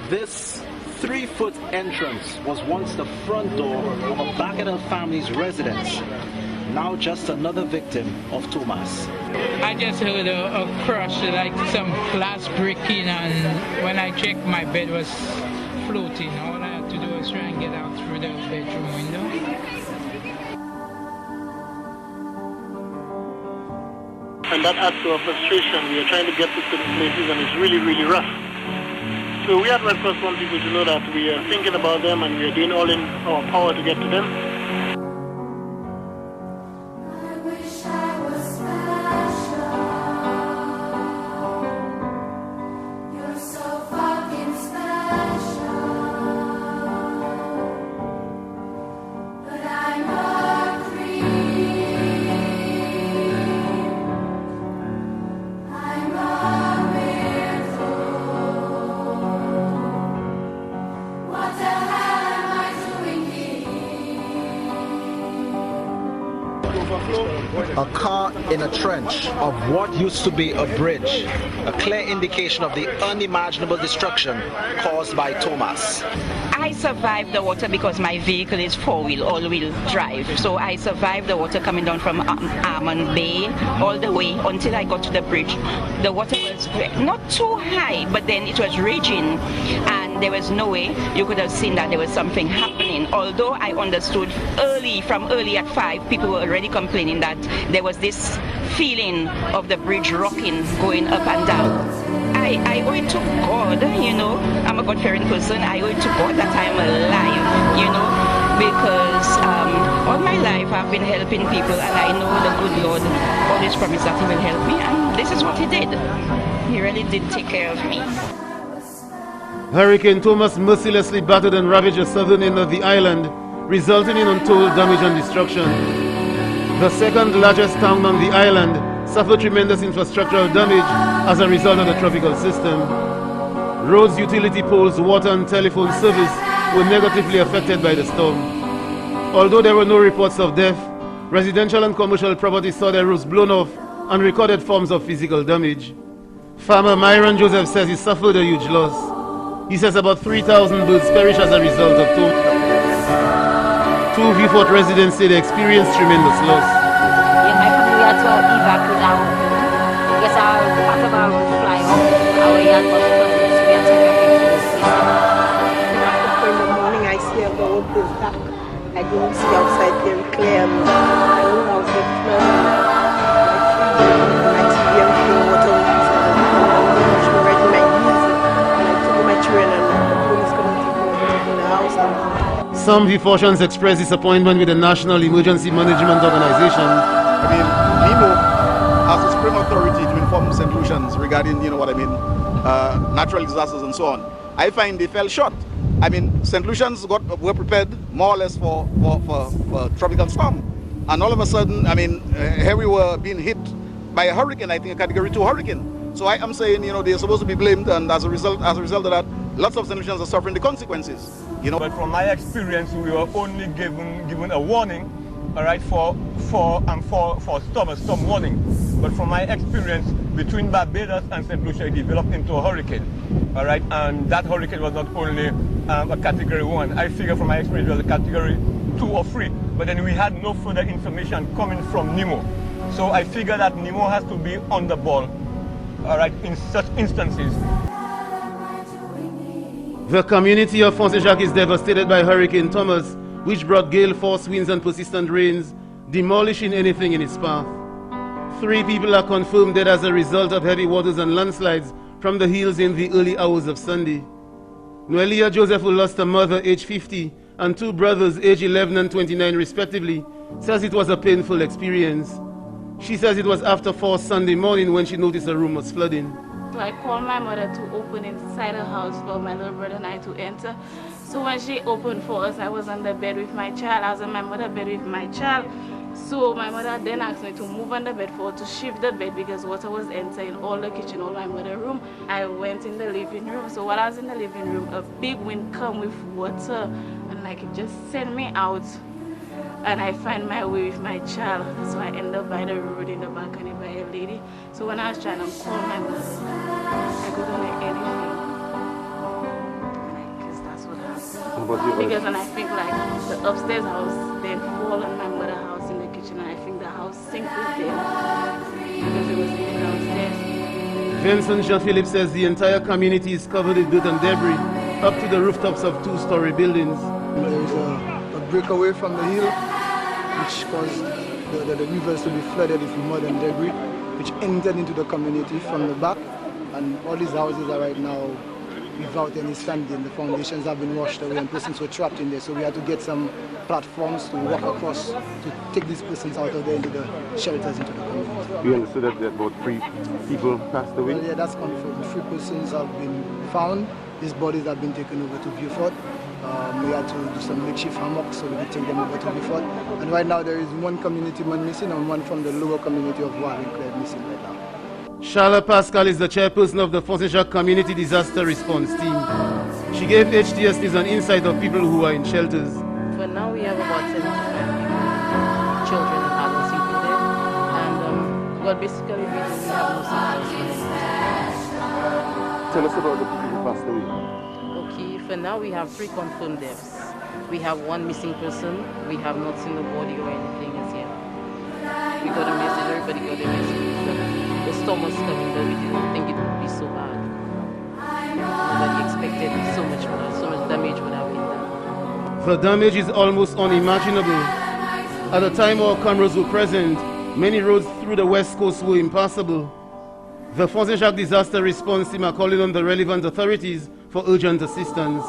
This 3-foot entrance was once the front door of a Bacchanal family's residence. Now just another victim of Tomas. I just heard a crash, like some glass breaking, and when I checked, my bed was floating. All I had to do was try and get out through the bedroom window. And that adds to our frustration. We are trying to get to certain places and it's really, really rough. So we at Red Cross want people to know that we are thinking about them and we are doing all in our power to get to them. A car in a trench of what used to be a bridge, a clear indication of the unimaginable destruction caused by Tomas. I survived the water because my vehicle is four-wheel, all-wheel drive. So I survived the water coming down from Almond Bay all the way until I got to the bridge. The water was not too high, but then it was raging, and there was no way you could have seen that there was something happening. Although I understood from early at 5, people were already complaining that there was this feeling of the bridge rocking, going up and down. I owe it to God, you know. I'm a God-fearing person. I owe it to God that I'm alive, you know, because all my life I've been helping people, and I know the good Lord always promised that He will help me, and this is what He did. He really did take care of me. Hurricane Tomas mercilessly battered and ravaged the southern end of the island, resulting in untold damage and destruction. The second largest town on the island suffered tremendous infrastructural damage as a result of the tropical system. Roads, utility poles, water and telephone service were negatively affected by the storm. Although there were no reports of death, residential and commercial properties saw their roofs blown off and recorded forms of physical damage. Farmer Myron Joseph says he suffered a huge loss. He says about 3,000 birds perished as a result of Tomas. 2 Vieux-Fort residents say they experienced tremendous loss. Yeah, my family had to evacuate our home. Yes, part of our roof fly off. Our yard was flooded, so we had to evacuate to the In the morning, I see a road is dark. I don't see outside very clearly. My own house is flooded. My TV, everything, water leaks, and I'm right in my knees. And I took my children, and the police couldn't take me in the house. Some Vieux-Fortians expressed disappointment with the National Emergency Management Organization. I mean, NEMO has the supreme authority to inform St. Lucians regarding, natural disasters and so on. I find they fell short. I mean, St. Lucians were prepared more or less for tropical storm. And all of a sudden, I mean, here we were being hit by a hurricane, I think a Category 2 hurricane. So I am saying, they're supposed to be blamed, and as a result of that, lots of St. Lucians are suffering the consequences. But from my experience, we were only given a warning, all right, for storm warning. But from my experience, between Barbados and St. Lucia, it developed into a hurricane, all right, and that hurricane was not only a Category 1. I figure from my experience it was a Category 2 or 3, but then we had no further information coming from NEMO. So I figure that NEMO has to be on the ball, all right, in such instances. The community of Fonsejac is devastated by Hurricane Tomas, which brought gale force winds and persistent rains, demolishing anything in its path. 3 people are confirmed dead as a result of heavy waters and landslides from the hills in the early hours of Sunday. Noelia Joseph, who lost a mother aged 50 and 2 brothers aged 11 and 29 respectively, says it was a painful experience. She says it was after 4 Sunday morning when she noticed her room was flooding. So I called my mother to open inside her house for my little brother and I to enter. So when she opened for us, I was on the bed with my child. I was on my mother's bed with my child. So my mother then asked me to move on the bed for her to shift the bed because water was entering all the kitchen, all my mother's room. I went in the living room. So while I was in the living room, a big wind come with water and like it just sent me out. And I find my way with my child. So I end up by the road in the balcony by a lady. So when I was trying to call my mother, I couldn't hear anything. Because and I think like the upstairs house, then fall on my mother's house in the kitchen, and I think the house sink was there because it was in downstairs. Vincent Jean-Philippe says the entire community is covered with dirt and debris up to the rooftops of two-story buildings. There is a breakaway from the hill which caused the rivers to be flooded with mud and debris, which entered into the community from the back, and all these houses are right now without any standing. The foundations have been washed away and persons were trapped in there, so we had to get some platforms to walk across to take these persons out of there into the shelters into the community. We understood that about 3 people passed away? Well, yeah, that's confirmed. 3 persons have been found. These bodies have been taken over to Beaufort. We had to do some makeshift hammocks so we could take them over to Beaufort. And right now there is 1 community man missing and 1 from the lower community of Warwick missing right now. Charlotte Pascal is the chairperson of the Fonseca Community Disaster Response Team. She gave HTSTs an insight of people who are in shelters. For now we have about 75 children and adults included, and what basically we have no symptoms. Tell us about the people who passed away. Okay, for now we have 3 confirmed deaths. We have 1 missing person. We have not seen the body or anything as yet. We got a message, everybody got a message. The storm was coming, but we didn't think it would be so bad. Nobody expected so much damage would have been done. The damage is almost unimaginable. At the time our cameras were present, many roads through the west coast were impassable. The Fonseca Disaster Response Team are calling on the relevant authorities for urgent assistance.